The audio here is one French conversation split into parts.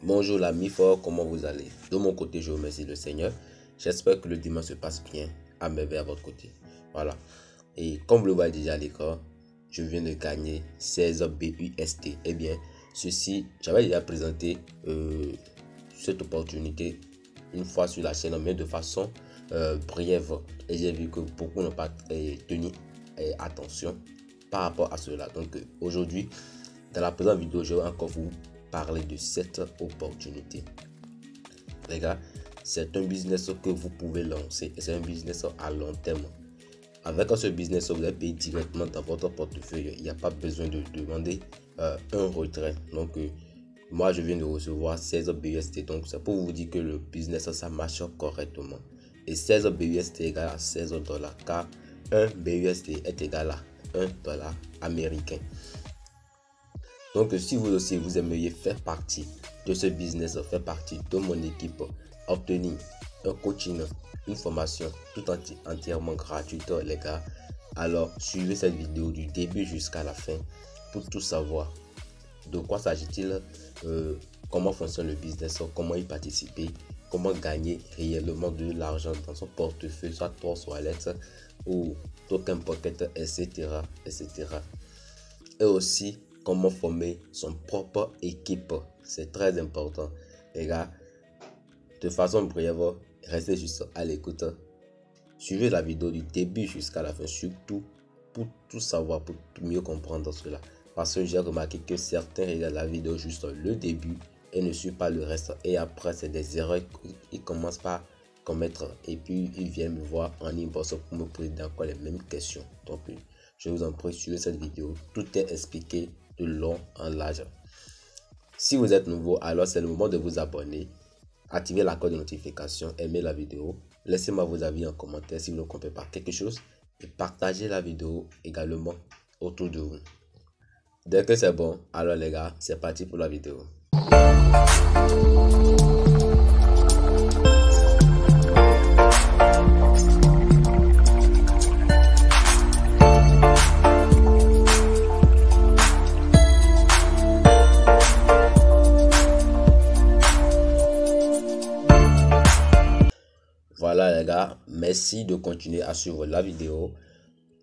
Bonjour l'ami fort, comment vous allez? De mon côté, je remercie le Seigneur. J'espère que le dimanche se passe bien à merveille à votre côté. Voilà. Et comme vous le voyez déjà à l'écran, je viens de gagner 16 BUSD. Eh bien, ceci, j'avais déjà présenté cette opportunité une fois sur la chaîne, mais de façon brève. Et j'ai vu que beaucoup n'ont pas tenu attention par rapport à cela. Donc aujourd'hui, dans la présente vidéo, je vais encore vous parler de cette opportunité. Les gars, c'est un business que vous pouvez lancer et c'est un business à long terme. Avec ce business, vous allez payer directement dans votre portefeuille. Il n'y a pas besoin de demander un retrait. Donc, moi, je viens de recevoir 16 BUSD. Donc, c'est pour vous dire que le business, ça marche correctement. Et 16 BUSD égale à 16 dollars. Car 1 BUSD est égal à 1 dollar américain. Donc, si vous aussi, vous aimeriez faire partie de ce business, faire partie de mon équipe, obtenir un coaching, une formation tout entièrement gratuite, les gars, alors suivez cette vidéo du début jusqu'à la fin pour tout savoir. De quoi s'agit-il, comment fonctionne le business, comment y participer, comment gagner réellement de l'argent dans son portefeuille, soit Trust Wallet ou Token Pocket, etc. Et aussi, comment former son propre équipe. C'est très important. Les gars, de façon brève, restez juste à l'écoute. Suivez la vidéo du début jusqu'à la fin, surtout pour tout savoir, pour mieux comprendre cela. Parce que j'ai remarqué que certains regardent la vidéo juste le début et ne suivent pas le reste. Et après, c'est des erreurs qu'ils commencent par commettre. Et puis, ils viennent me voir en inbox pour me poser encore les mêmes questions. Donc, je vous en prie, suivez cette vidéo. Tout est expliqué de long en large. Si vous êtes nouveau, alors c'est le moment de vous abonner. Activez la cloche de notification, aimez la vidéo. Laissez-moi vos avis en commentaire si vous ne comprenez pas quelque chose. Et partagez la vidéo également autour de vous. Dès que c'est bon, alors les gars, c'est parti pour la vidéo. Voilà les gars, merci de continuer à suivre la vidéo.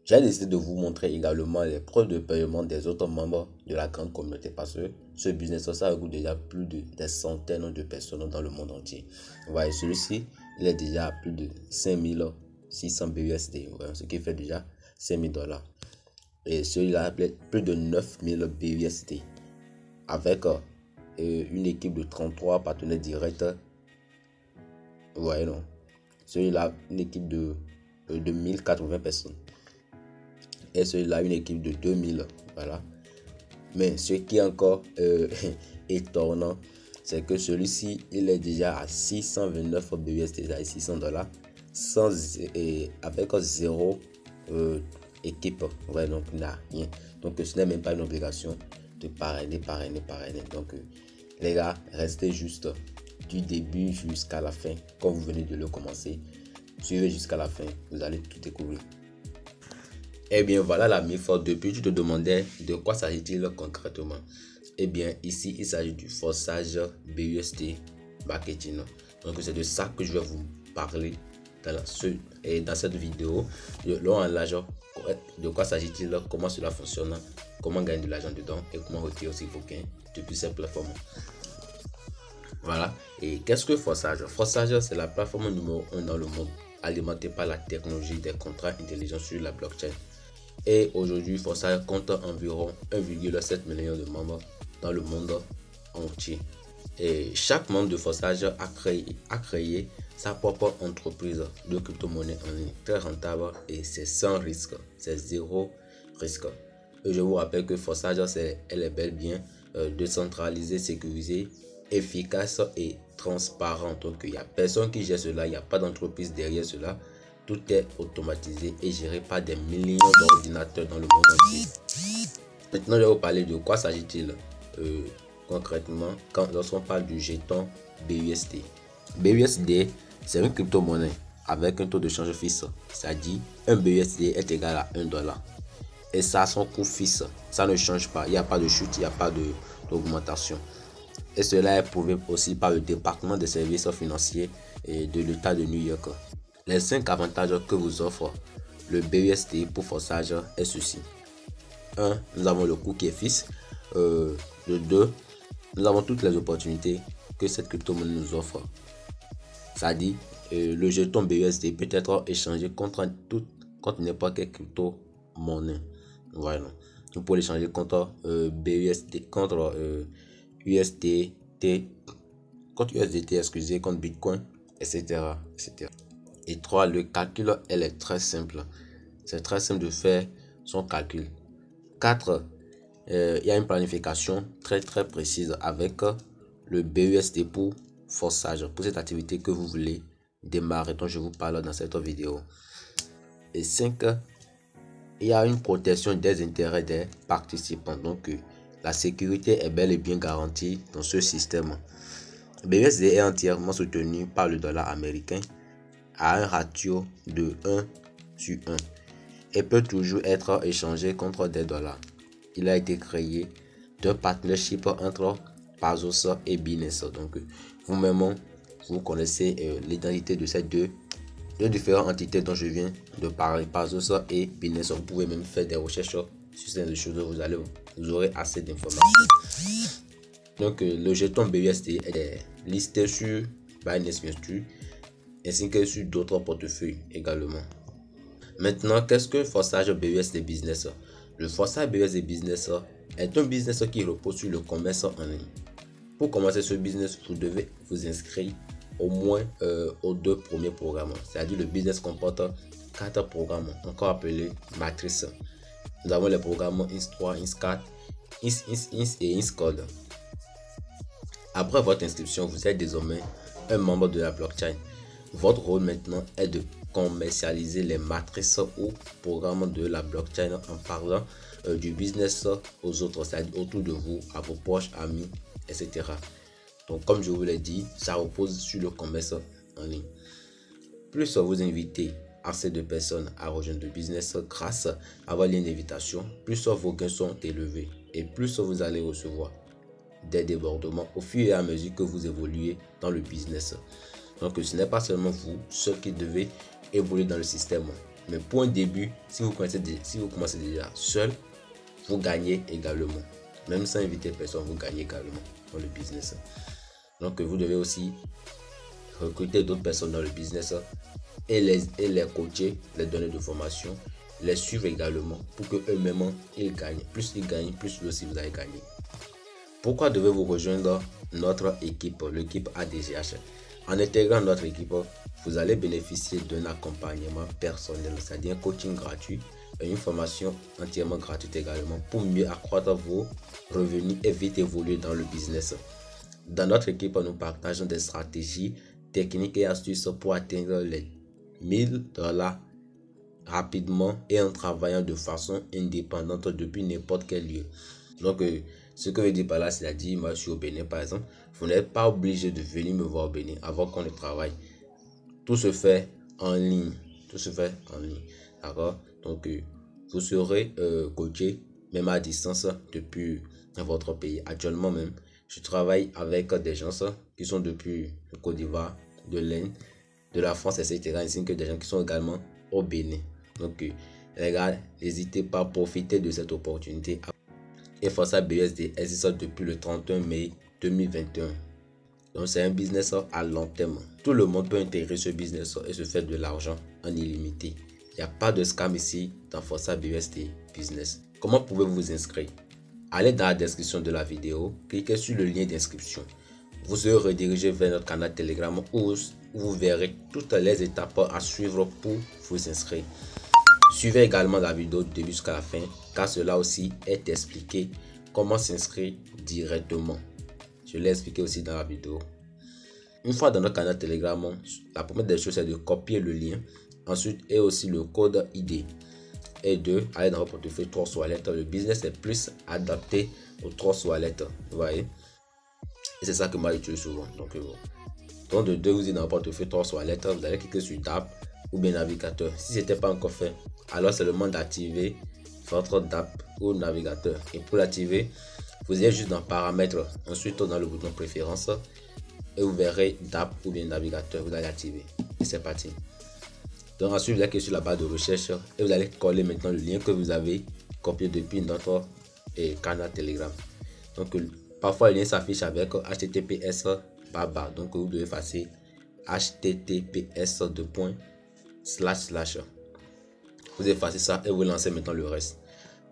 J'ai décidé de vous montrer également les preuves de paiement des autres membres de la grande communauté parce que ce business, ça regroupe déjà plus de des centaines de personnes dans le monde entier. Vous voyez, celui-ci, il est déjà à plus de 5600 BUSD, ce qui fait déjà 5000 dollars. Et celui-là, plus de 9000 BUSD avec une équipe de 33 partenaires directs. Vous voyez, non? Celui-là, une équipe de 1080 personnes. Et celui-là, une équipe de 2000. Voilà. Mais ce qui est encore étonnant, c'est que celui-ci, il est déjà à 629 BUSD, à 600 dollars, avec zéro équipe. Ouais, donc il n'a rien. Donc ce n'est même pas une obligation de parrainer. Donc les gars, restez juste du début jusqu'à la fin, comme vous venez de le commencer. Suivez jusqu'à la fin, vous allez tout découvrir. Eh bien voilà l'ami fort, depuis je te demandais de quoi s'agit-il concrètement. Eh bien ici il s'agit du forçage BUSD marketing. Donc c'est de ça que je vais vous parler dans cette vidéo. Long en large, de quoi s'agit-il, comment cela fonctionne, comment gagner de l'argent dedans et comment retirer aussi vos gains depuis cette plateforme. Voilà. Et qu'est-ce que Forçage? Forçage, c'est la plateforme numéro 1 dans le monde, alimentée par la technologie des contrats intelligents sur la blockchain. Et aujourd'hui, Forçage compte environ 1,7 million de membres dans le monde entier. Et chaque membre de Forçage a créé sa propre entreprise de crypto-monnaie en ligne, très rentable, et c'est sans risque, c'est zéro risque. Et je vous rappelle que Forçage, elle est bel bien décentralisée, sécurisée, efficace et transparente. Donc il n'y a personne qui gère cela, il n'y a pas d'entreprise derrière cela. Tout est automatisé et géré par des millions d'ordinateurs dans le monde entier. Maintenant je vais vous parler de quoi s'agit-il concrètement lorsqu'on parle du jeton BUSD. BUSD, c'est une crypto-monnaie avec un taux de change fixe, c'est-à-dire un BUSD est égal à 1 dollar. Et ça a son coût fixe, ça ne change pas, il n'y a pas de chute, il n'y a pas d'augmentation. Et cela est prouvé aussi par le département des services financiers de l'État de New York. Les 5 avantages que vous offre le BUSD pour forçage est ceci. 1. Nous avons le coût qui est fixe. Le 2. Nous avons toutes les opportunités que cette crypto-monnaie nous offre. C'est-à-dire, le jeton BUSD peut être échangé contre n'importe quelle crypto-monnaie. Voilà. Vous pouvez l'échanger contre BUSD, contre USDT, contre Bitcoin, etc., etc. Et 3. Le calcul, elle est très simple. C'est très simple de faire son calcul. 4. Il y a une planification très précise avec le BUSD pour forçage, pour cette activité que vous voulez démarrer, dont je vous parle dans cette vidéo. Et 5. Il y a une protection des intérêts des participants. Donc, la sécurité est bel et bien garantie dans ce système. Le BUSD est entièrement soutenu par le dollar américain à un ratio de 1:1 et peut toujours être échangé contre des dollars. Il a été créé d'un partnership entre Paxos et Binance. Donc, vous-même, vous connaissez l'identité de ces deux différentes entités dont je viens de parler, Paxos et Binance. Vous pouvez même faire des recherches sur ces choses, vous aurez assez d'informations. Donc, le jeton BUSD est listé sur Binance, bien sûr, ainsi que sur d'autres portefeuilles également. Maintenant, qu'est-ce que forçage BUSD Business? Le forçage BUSD Business est un business qui repose sur le commerce en ligne. Pour commencer ce business, vous devez vous inscrire au moins aux 2 premiers programmes. C'est-à-dire le business comporte 4 programmes, encore appelés matrices. Nous avons les programmes INS3, INS4, INS et INSCode. Après votre inscription, vous êtes désormais un membre de la blockchain. Votre rôle maintenant est de commercialiser les matrices ou programmes de la blockchain en parlant du business aux autres, c'est-à-dire autour de vous, à vos proches, amis, etc. Donc, comme je vous l'ai dit, ça repose sur le commerce en ligne. Plus vous invitez assez de personnes à rejoindre le business grâce à votre lien d'invitation, plus vos gains sont élevés et plus vous allez recevoir des débordements au fur et à mesure que vous évoluez dans le business. Donc, ce n'est pas seulement vous seul qui devez évoluer dans le système, mais pour un début, si vous commencez déjà seul, vous gagnez également. Même sans inviter personne, vous gagnez également dans le business. Donc, vous devez aussi recruter d'autres personnes dans le business et les coacher, les donner de formation, les suivre également pour que eux-mêmes ils gagnent. Plus ils gagnent, plus aussi vous allez gagner. Pourquoi devez-vous rejoindre notre équipe, l'équipe ADGH? En intégrant notre équipe, vous allez bénéficier d'un accompagnement personnel, c'est-à-dire un coaching gratuit et une formation entièrement gratuite également pour mieux accroître vos revenus et vite évoluer dans le business. Dans notre équipe, nous partageons des stratégies, techniques et astuces pour atteindre les $1000 rapidement et en travaillant de façon indépendante depuis n'importe quel lieu. Donc, ce que je dis par là, c'est-à-dire, moi je suis au Bénin par exemple, vous n'êtes pas obligé de venir me voir au Bénin avant qu'on ne travaille. Tout se fait en ligne. Tout se fait en ligne. D'accord? Donc, vous serez coaché même à distance depuis votre pays. Actuellement même, je travaille avec des gens qui sont depuis le Côte d'Ivoire, de l'Inde, de la France, etc. ainsi que des gens qui sont également au Bénin. Donc, les gars, n'hésitez pas à profiter de cette opportunité. Et Forçage BUSD existe depuis le 31 mai 2021. Donc, c'est un business à long terme. Tout le monde peut intégrer ce business et se faire de l'argent en illimité. Il n'y a pas de scam ici dans Forçage BUSD Business. Comment pouvez-vous vous inscrire? Allez dans la description de la vidéo, cliquez sur le lien d'inscription. Vous serez redirigé vers notre canal Telegram où vous verrez toutes les étapes à suivre pour vous inscrire. Suivez également la vidéo du début jusqu'à la fin car cela aussi est expliqué comment s'inscrire directement. Je l'ai expliqué aussi dans la vidéo. Une fois dans notre canal Telegram, la première des choses c'est de copier le lien. Ensuite, et aussi le code ID. Et de aller dans votre portefeuille 3 Wallet. Le business est plus adapté aux 3 Wallet. Vous voyez? Et c'est ça que moi j'utilise souvent. Donc de 2, vous êtes dans votre portefeuille 3 Wallet. Vous allez cliquer sur DApp ou bien navigateur. Si ce n'était pas encore fait, alors c'est le moment d'activer votre DApp ou navigateur. Et pour l'activer, Vous allez juste dans paramètres, ensuite dans le bouton préférence et vous verrez DAP ou bien navigateur, vous allez activer et c'est parti. Donc ensuite vous allez cliquer sur la barre de recherche et vous allez coller maintenant le lien que vous avez copié depuis notre canal Telegram. Donc parfois le lien s'affiche avec https barre, donc vous devez effacer https vous effacez ça et vous lancez maintenant le reste.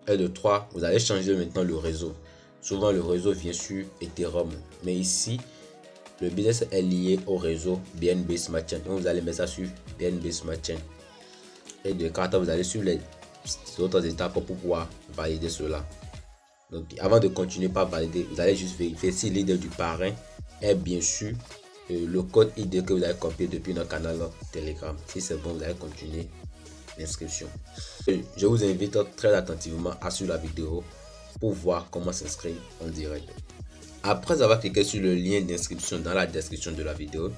Et de 3, vous allez changer maintenant le réseau. Souvent le réseau vient sur Ethereum, mais ici le business est lié au réseau BNB Smart Chain. Donc vous allez mettre ça sur BNB Smart Chain. Et de 4, vous allez suivre les autres étapes pour pouvoir valider cela. Donc avant de continuer par valider, vous allez juste vérifier si l'idée du parrain est bien sûr le code ID que vous avez copié depuis notre canal Telegram. Si c'est bon, vous allez continuer l'inscription. Je vous invite très attentivement à suivre la vidéo pour voir comment s'inscrire en direct. Après avoir cliqué sur le lien d'inscription dans la description de la vidéo,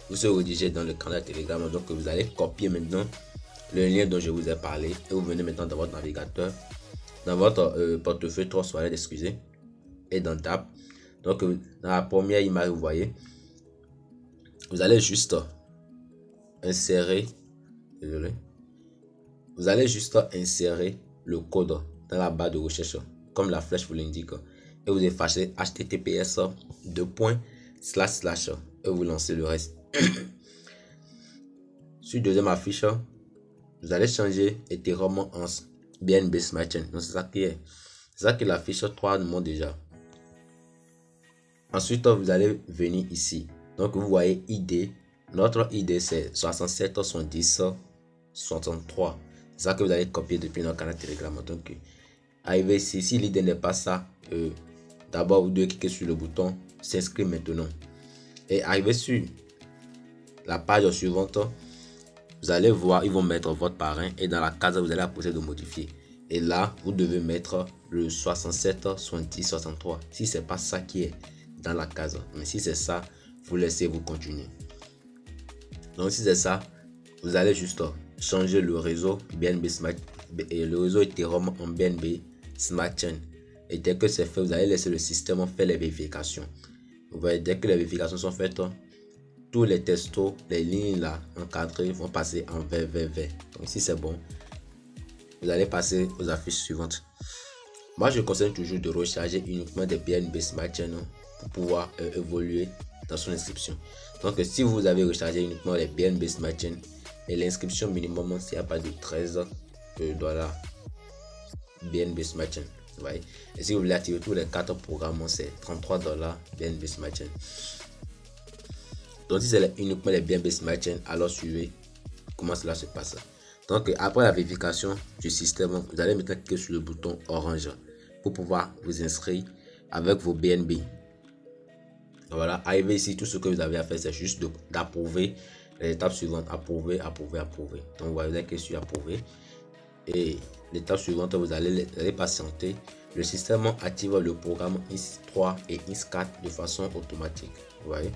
vous serez redirigé dans le canal Telegram. Donc vous allez copier maintenant le lien dont je vous ai parlé et vous venez maintenant dans votre navigateur, dans votre portefeuille Trust Wallet, excusez, et dans DApp. Donc dans la première image, vous voyez, vous allez juste insérer, désolé, vous allez juste insérer le code dans la barre de recherche comme la flèche vous l'indique et vous effacez https et vous lancez le reste. Sur deuxième affiche, vous allez changer Ethereum en BNB Smart Chain. Donc c'est ça qui est. C'est ça que l'affiche 3 demande déjà. Ensuite, vous allez venir ici. Donc vous voyez ID. Notre ID c'est 67 70 63. C'est ça que vous allez copier depuis notre canal Telegram. Donc arrivé ici, si l'idée n'est pas ça, d'abord vous devez cliquer sur le bouton s'inscrire maintenant. Et arrivé sur la page suivante, vous allez voir, ils vont mettre votre parrain et dans la case vous allez apposer de modifier. Et là, vous devez mettre le 67 70 63. Si c'est pas ça qui est dans la case, mais si c'est ça, vous laissez vous continuer. Donc si c'est ça, vous allez juste changer le réseau BNB Smart et le réseau Ethereum en BNB Smart Chain. Et dès que c'est fait, vous allez laisser le système faire les vérifications. Vous voyez, dès que les vérifications sont faites, tous les testos, les lignes là encadrées vont passer en vert. Donc si c'est bon, vous allez passer aux affiches suivantes. Moi je conseille toujours de recharger uniquement des BNB Smart Chain pour pouvoir évoluer dans son inscription. Donc si vous avez rechargé uniquement les BNB Smart Chain et l'inscription minimum c'est à partir de 13 dollars BNB Smart Chain. Vous voyez? Et si vous voulez activer tous les 4 programmes, c'est 33 dollars BNB Smart Chain. Donc si c'est uniquement les BNB Smart Chain, alors suivez comment cela se passe. Donc après la vérification du système, vous allez maintenant cliquer sur le bouton orange pour pouvoir vous inscrire avec vos BNB. Voilà, arrivé ici, tout ce que vous avez à faire, c'est juste d'approuver les étapes suivantes. Approuver. Donc vous allez cliquer sur approuver. Et l'étape suivante, vous allez patienter. Le système active le programme IS3 et IS4 de façon automatique. Vous voyez?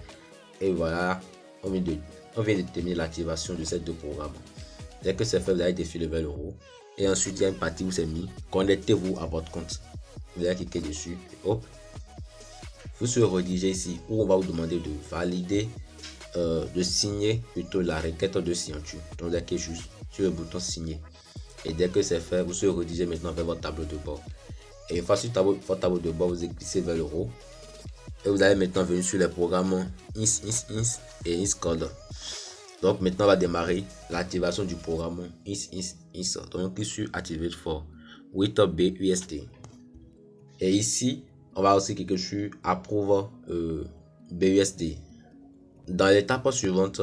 Et voilà, on vient de terminer l'activation de ces deux programmes. Dès que c'est fait, vous allez défiler vers le haut. Et ensuite, il y a une partie où c'est mis. Connectez-vous à votre compte. Vous allez cliquer dessus. Et hop. Vous serez redirigé ici où on va vous demander de valider, de signer plutôt la requête de signature. Donc, vous allez cliquer juste sur le bouton signer. Et dès que c'est fait, vous serez redirigé maintenant vers votre tableau de bord. Et une fois sur votre tableau de bord, vous glissez vers le haut. Et vous allez maintenant venir sur les programmes IS et IS-Code. Donc maintenant on va démarrer l'activation du programme IS. Donc ici Activate for with BUSD. Et ici on va aussi cliquer sur Approve BUSD. Dans l'étape suivante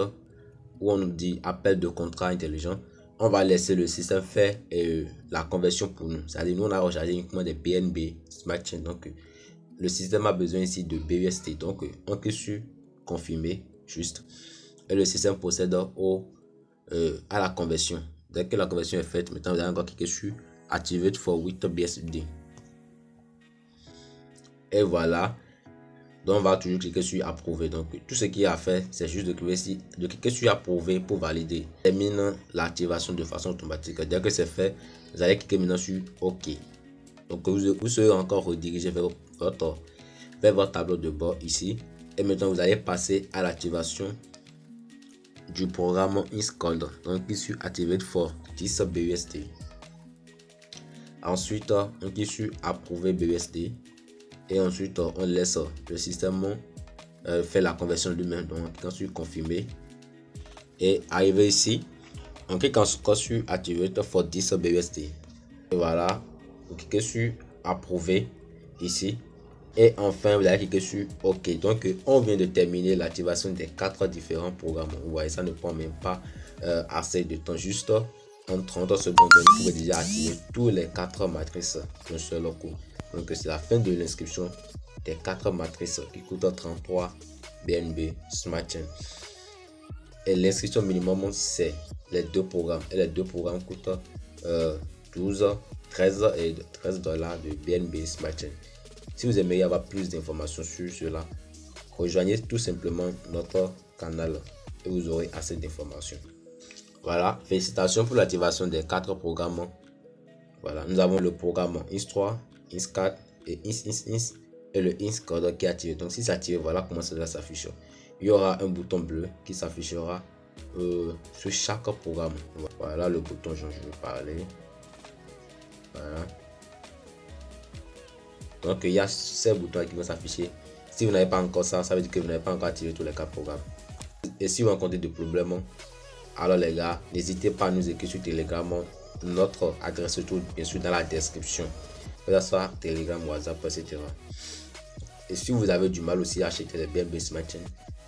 où on nous dit appel de contrat intelligent, on va laisser le système faire la conversion pour nous. C'est-à-dire nous on a rechargé uniquement des BNB Smart Chain. Donc le système a besoin ici de BUSD. Donc on clique sur confirmer juste. Et le système procède à la conversion. Dès que la conversion est faite, maintenant vous allez encore cliquer sur Activate for with BUSD. Et voilà. Donc on va toujours cliquer sur approuver. Donc tout ce qu'il y a à faire, c'est juste de cliquer sur approuver pour valider. Termine l'activation de façon automatique. Dès que c'est fait, vous allez cliquer maintenant sur OK. Donc vous serez encore redirigé vers votre tableau de bord ici. Et maintenant, vous allez passer à l'activation du programme Installed. Donc, clique sur Activate for this BUSD. Ensuite, on clique sur Approuver BUSD. Et ensuite, on laisse le système faire la conversion lui-même. Donc, on clique sur Confirmer. Et arrivé ici, on clique encore sur Activate for this BUSD. Et voilà, vous cliquez sur Approuver ici. Et enfin, vous allez cliquer sur OK. Donc, on vient de terminer l'activation des 4 différents programmes. Vous voyez, ça ne prend même pas assez de temps. Juste en 30 secondes, vous pouvez déjà activer tous les 4 matrices d'un seul coup. Donc, c'est la fin de l'inscription des 4 matrices qui coûtent 33 BNB Smart Chain. Et l'inscription minimum, c'est les 2 programmes. Et les 2 programmes coûtent 13 dollars de BNB Smart Chain. Si vous aimeriez avoir plus d'informations sur cela, rejoignez tout simplement notre canal et vous aurez assez d'informations. Voilà, félicitations pour l'activation des 4 programmes. Voilà, nous avons le programme INS3, INS4 et INS et le INS-Code qui est activé. Donc si c'est activé, voilà comment ça s'affiche. Il y aura un bouton bleu qui s'affichera sur chaque programme. Voilà le bouton dont je vais parler. Voilà. Donc il y a ces boutons qui vont s'afficher. Si vous n'avez pas encore ça, ça veut dire que vous n'avez pas encore activé tous les 4 programmes. Et si vous rencontrez des problèmes, alors les gars, n'hésitez pas à nous écrire sur Telegram. Notre adresse se trouve bien sûr dans la description. Que ce soit Telegram, WhatsApp, etc. Et si vous avez du mal aussi à acheter les BNB Smart Chain,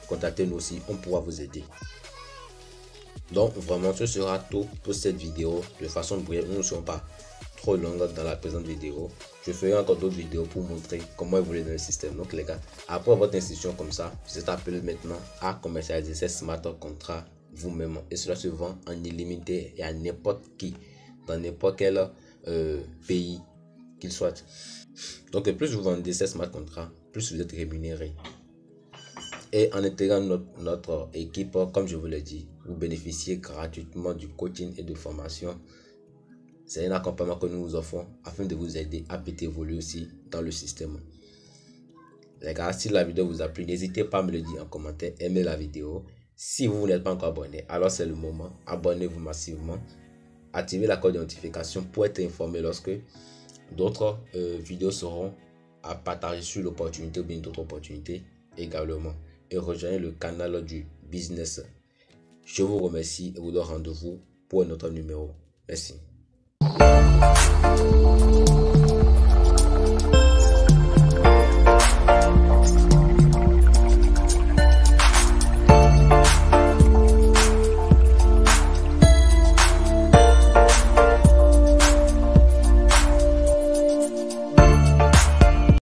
contactez-nous aussi, on pourra vous aider. Donc vraiment, ce sera tout pour cette vidéo. De façon brève, nous ne serons pas trop longue dans la présente vidéo. Je ferai encore d'autres vidéos pour montrer comment évoluer dans le système. Donc les gars, après votre institution comme ça, vous êtes appelé maintenant à commercialiser ces smart contrats vous-même. Et cela se vend en illimité et à n'importe qui, dans n'importe quel pays qu'il soit. Donc plus vous vendez ces smart contrats, plus vous êtes rémunéré. Et en intégrant notre équipe, comme je vous l'ai dit, vous bénéficiez gratuitement du coaching et de formation. C'est un accompagnement que nous vous offrons afin de vous aider à évoluer aussi dans le système. Les gars, si la vidéo vous a plu, n'hésitez pas à me le dire en commentaire, aimez la vidéo. Si vous n'êtes pas encore abonné, alors c'est le moment, abonnez-vous massivement. Activez la cloche de notification pour être informé lorsque d'autres vidéos seront à partager sur l'opportunité ou bien d'autres opportunités également. Et rejoignez le canal du business. Je vous remercie et vous donne rendez-vous pour un autre numéro. Merci.